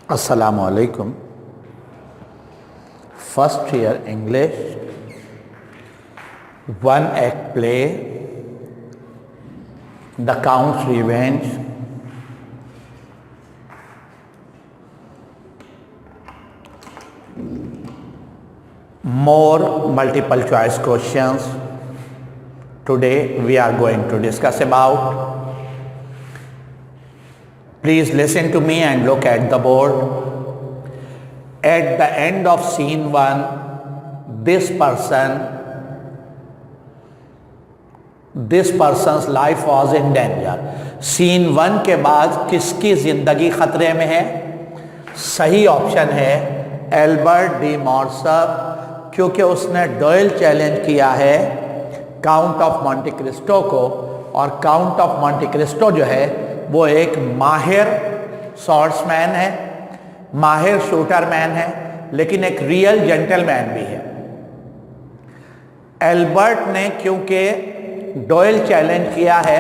Assalamu alaikum. First year English, one act play, The Count's Revenge, more multiple choice questions. Today we are going to discuss about. Please listen to me and look at the board. At the end of scene 1, this person's life was in danger. Scene 1 के बाद किसकी जिंदगी खतरे में है? सही option है Albert D मॉर्सर, क्योंकि उसने डॉयल चैलेंज किया है काउंट ऑफ मॉन्टे क्रिस्टो को, और काउंट ऑफ मॉन्टे क्रिस्टो जो है वो एक माहिर स्वॉर्ड्समैन है, माहिर शूटरमैन है, लेकिन एक रियल जेंटलमैन भी है। एल्बर्ट ने क्योंकि डॉयल चैलेंज किया है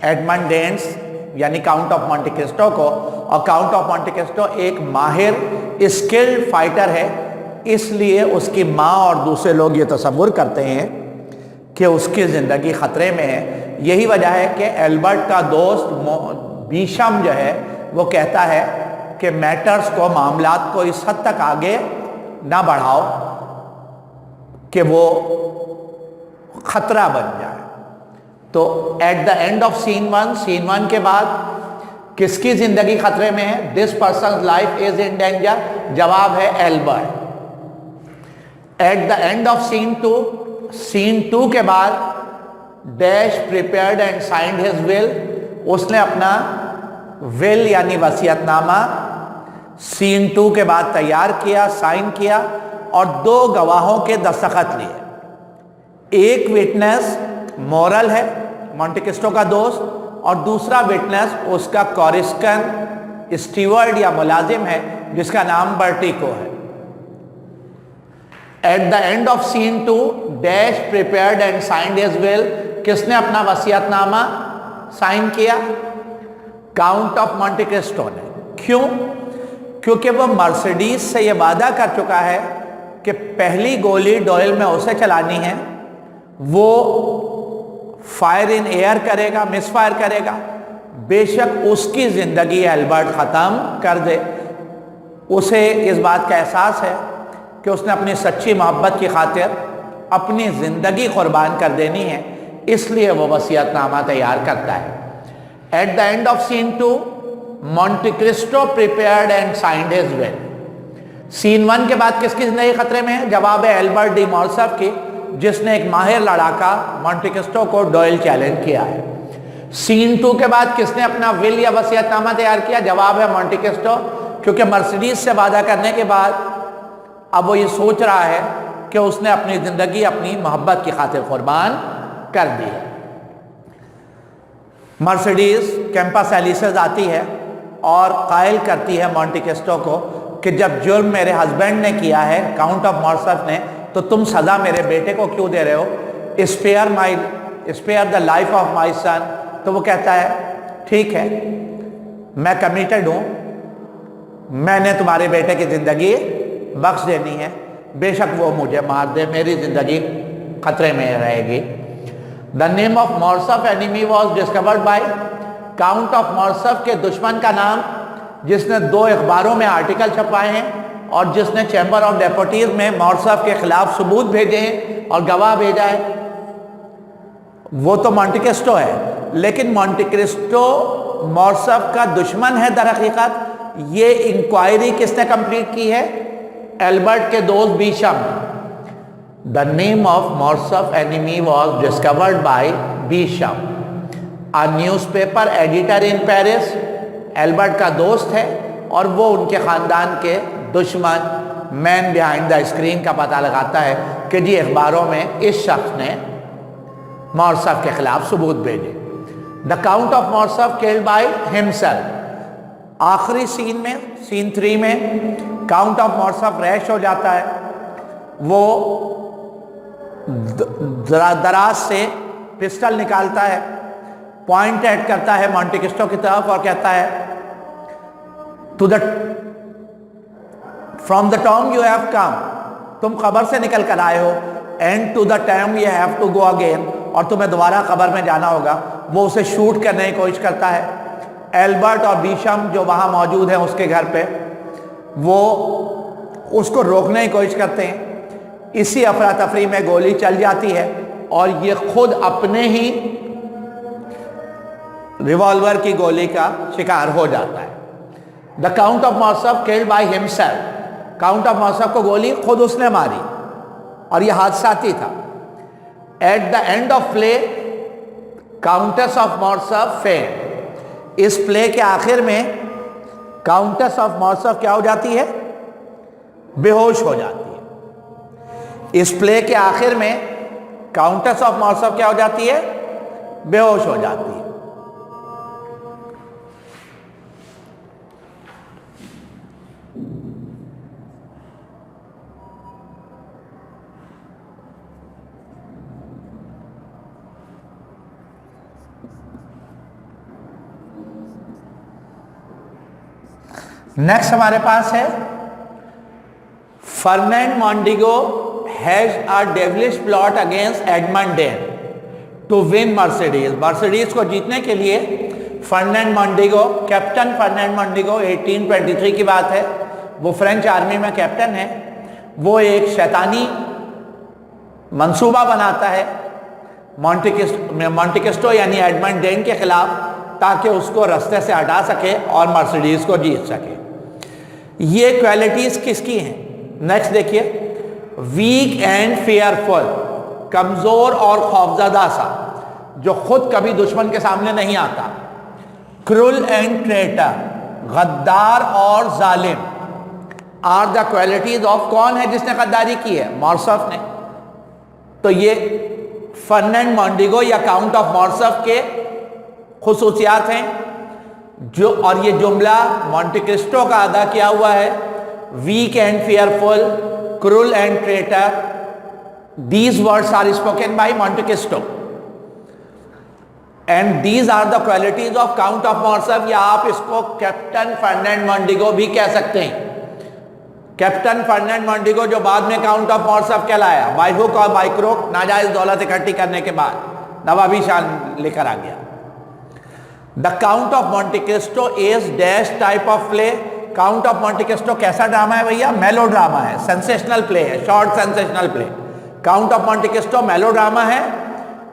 एडमंड डेंस यानी काउंट ऑफ मॉन्टे क्रिस्टो को, और काउंट ऑफ मॉन्टे क्रिस्टो एक माहिर स्किल्ड फाइटर है, इसलिए उसकी माँ और दूसरे लोग ये तसव्वुर करते हैं कि उसकी ज़िंदगी ख़तरे में है। यही वजह है कि एल्बर्ट का दोस्त बीशम जो है वो कहता है कि मैटर्स को, मामलात को इस हद तक आगे ना बढ़ाओ कि वो ख़तरा बन जाए। तो at the end of scene 1 के बाद किसकी ज़िंदगी ख़तरे में है? This person life is in danger. जवाब है Albert. At the end of scene 2 के बाद dash prepared and signed his will, उसने अपना विल यानी वसीयतनामा सीन 2 के बाद तैयार किया, साइन किया, और 2 गवाहों के दस्तखत लिए। एक विटनेस मॉरल है, मॉन्टे क्रिस्टो का दोस्त, और दूसरा विटनेस उसका कॉरिस्कन स्टीवर्ड या मुलाजिम है जिसका नाम बर्टिको है। At the end of scene 2 dash prepared and signed his will, किसने अपना वसीयतनामा साइन किया? काउंट ऑफ मॉन्टे क्रिस्टो ने। क्यों? क्योंकि वो मर्सिडीज से ये वादा कर चुका है कि पहली गोली डॉयल में उसे चलानी है, वो फायर इन एयर करेगा, मिस फायर करेगा, बेशक उसकी ज़िंदगी एल्बर्ट ख़त्म कर दे। उसे इस बात का एहसास है कि उसने अपनी सच्ची मोहब्बत की खातिर अपनी ज़िंदगी कुर्बान कर देनी है, इसलिए वो वसीयतनामा तैयार करता है। At the end of scene 2 Monte Cristo prepared and signed his will. Scene 1 के बाद किसकी ज़िंदगी खतरे में है? जवाब है एल्बर्ट डी मॉर्सर की, जिसने एक माहिर लड़ाका मॉन्टे क्रिस्टो को डॉयल चैलेंज किया है। सीन 2 के बाद किसने अपना विल या वसीयतनामा तैयार किया? जवाब है मॉन्टे क्रिस्टो, क्योंकि मर्सिडीज से वादा करने के बाद अब वो ये सोच रहा है कि उसने अपनी ज़िंदगी अपनी मोहब्बत की खातिर कुर्बान कर दी है। मर्सिडीज कैंपस एलिसेस आती है और कायल करती है मॉन्टे क्रिस्टो को कि जब जुर्म मेरे हस्बैंड ने किया है, काउंट ऑफ मॉर्सर ने, तो तुम सज़ा मेरे बेटे को क्यों दे रहे हो? Spare the life of my son. तो वो कहता है ठीक है, मैं कमिटेड हूँ, मैंने तुम्हारे बेटे की ज़िंदगी बख्श देनी है, बेशक वो मुझे मार दे, मेरी ज़िंदगी खतरे में रहेगी। The name of Morcerf enemy was discovered by, count of Morcerf के दुश्मन का नाम, जिसने 2 अखबारों में आर्टिकल छपवाए हैं और जिसने चैम्बर ऑफ डेपुटीज में मॉर्सफ के खिलाफ सबूत भेजे हैं और गवाह भेजा है, वो तो मॉन्टे क्रिस्टो है। लेकिन मॉन्टे क्रिस्टो मॉर्सफ का दुश्मन है दर हकीकत। ये इंक्वायरी किसने कंप्लीट की है? एल्बर्ट के दोस्त Beauchamp. The name of Morcerf enemy was discovered by Beauchamp, a newspaper editor in Paris. Albert का दोस्त है और वो उनके ख़ानदान के दुश्मन, मैन बिहाइंड द स्क्रीन का पता लगाता है कि जी अखबारों में इस शख्स ने मॉर्सफ के खिलाफ सबूत भेजे। The count of Morcerf killed by himself. आखिरी सीन में, सीन 3 में काउंट ऑफ मॉर्सफ रैश हो जाता है। वो दराज से पिस्टल निकालता है, पॉइंट ऐड करता है मॉन्टे क्रिस्टो की तरफ और कहता है to the from the time you have come, तुम कब्र से निकल कर आए हो, and to the time you have to go again, और तुम्हें दोबारा कब्र में जाना होगा। वो उसे शूट करने की कोशिश करता है। एल्बर्ट और बीशम जो वहाँ मौजूद हैं उसके घर पे, वो उसको रोकने की कोशिश करते हैं। इसी अफरा तफरी में गोली चल जाती है और ये खुद अपने ही रिवॉल्वर की गोली का शिकार हो जाता है। The count of Morcerf killed by himself, count of Morcerf को गोली खुद उसने मारी और यह हादसाती था। At the end of play countess of Morcerf fled, इस प्ले के आखिर में काउंटेस ऑफ मॉर्सफ क्या हो जाती है? बेहोश हो जाती है। इस प्ले के आखिर में काउंटेस ऑफ मॉर्सफ क्या हो जाती है? बेहोश हो जाती है। नेक्स्ट हमारे पास है Fernand Mondego has a devilish plot against Edmond Dantes to win Mercedes. Mercedes को जीतने के लिए Fernand Mondego, captain Fernand Mondego, 1823 की बात है, वो फ्रेंच आर्मी में कैप्टन है। वो एक शैतानी मंसूबा बनाता है मॉन्टे-क्रिस्टो यानी एडमंड डेन के खिलाफ, ताकि उसको रास्ते से हटा सके और मर्सिडीज को जीत सके। ये क्वालिटीज किसकी हैं? नेक्स्ट देखिए, वीक एंड फेयरफुल, कमजोर और खौफजदा सा, जो खुद कभी दुश्मन के सामने नहीं आता। क्रूल एंड ट्रेटर, गद्दार और जालिम, आर द क्वालिटीज ऑफ, कौन है जिसने गद्दारी की है? मॉर्सफ ने। तो ये फर्नांड मोंडिगो या काउंट ऑफ मॉर्सफ के खुसूसियात हैं जो, और ये जुमला मॉन्टे-क्रिस्टो का अदा किया हुआ है। Weak and fearful, cruel and traitor, these words are spoken by Monte Cristo and these are the qualities of count of Morcerf, या आप इसको कैप्टन फर्नांड मोंडिगो भी कह सकते हैं। कैप्टन फर्नांड मोंडिगो जो बाद में काउंट ऑफ मॉर्सफ कहलाया, बाय हुक और बाय क्रोक, नाजायज दौलत इकट्ठी करने के बाद नवाबी शान लेकर आ गया। The count of Monte-Christo is dash type of play. Count of Monte-Christo कैसा ड्रामा है भैया? मेलो ड्रामा है, सेंसेशनल प्ले है, short sensational play. Count of Monte-Christo मेलो ड्रामा है,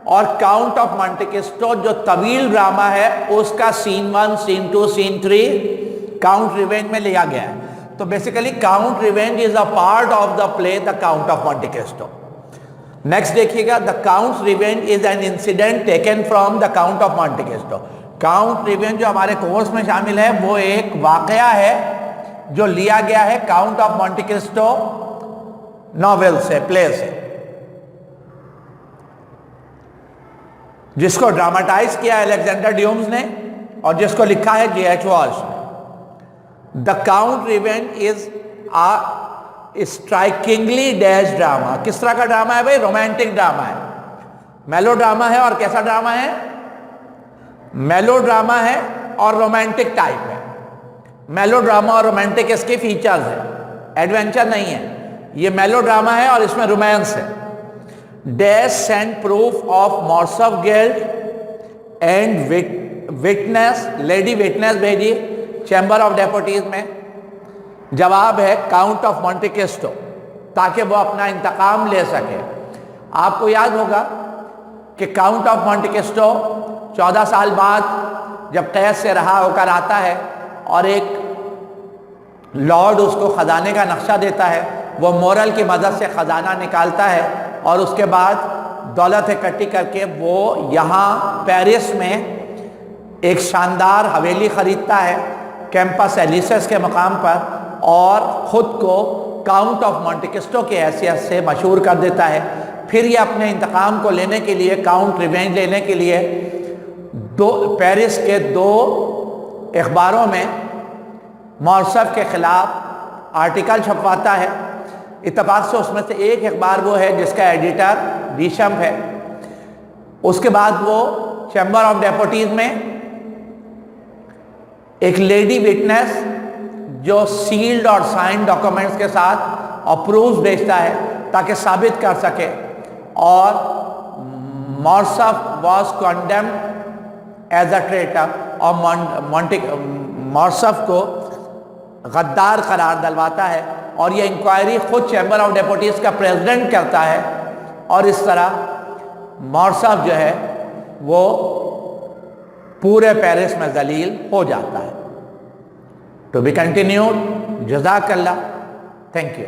और काउंट ऑफ मॉन्टे-क्रिस्टो जो तवील ड्रामा है उसका scene 1, scene 2, scene 3 count revenge में लिया गया है। तो basically count revenge is a part of the play the count of Monte Cristo. Next देखिएगा, the count revenge is an incident taken from the count of Monte Cristo. Count revenge जो हमारे course में शामिल है वो एक वाकया है जो लिया गया है काउंट ऑफ मॉन्टे-क्रिस्टो नॉवेल से, प्ले से, जिसको ड्रामाटाइज किया है अलेक्जेंडर ड्यूम्स ने और जिसको लिखा है J.H. वॉल्श ने। The count revenge is a strikingly dash drama. किस तरह का ड्रामा है भाई? रोमांटिक ड्रामा है, मेलो ड्रामा है। और कैसा ड्रामा है? मेलो ड्रामा है और रोमांटिक टाइप है। मेलो ड्रामा और रोमांटिक इसके फीचर्स हैं, एडवेंचर नहीं है। ये मेलो ड्रामा है और इसमें रोमांस है। Dash send proof of Morcerf guilt and witness, lady witness भेजी चैम्बर ऑफ डेपुटीज में। जवाब है काउंट ऑफ मॉन्टे-क्रिस्टो, ताकि वो अपना इंतकाम ले सके। आपको याद होगा कि काउंट ऑफ मॉन्टे-क्रिस्टो 14 साल बाद जब कैद से रहा होकर आता है और एक लॉर्ड उसको खजाने का नक्शा देता है, वो मोरल की मदद से खजाना निकालता है और उसके बाद दौलत इकट्ठी करके वो यहाँ पेरिस में एक शानदार हवेली ख़रीदता है कैंपस एलिसेस के मकाम पर, और ख़ुद को काउंट ऑफ मॉन्टे-क्रिस्टो की हैसियत से मशहूर कर देता है। फिर ये अपने इंतकाम को लेने के लिए, काउंट रिवेंज लेने के लिए पेरिस के 2 अखबारों में मॉर्सफ के ख़िलाफ़ आर्टिकल छपवाता है। इत्तेफाक से उसमें से एक अखबार वो है जिसका एडिटर बीशम है। उसके बाद वो चैम्बर ऑफ डेपुटीज में एक लेडी विटनेस जो सील्ड और साइन डॉक्यूमेंट्स के साथ और प्रूफ भेजता है ताकि साबित कर सके। और Morcerf was condemned as a traitor और मॉर्सफ को गद्दार करार दिलवाता है और ये इंक्वायरी खुद चैम्बर ऑफ डेपुटीज का प्रेसिडेंट करता है और इस तरह मॉर्सफ जो है वो पूरे पेरिस में जलील हो जाता है। To be continued. जज़ाकल्लाह। Thank you.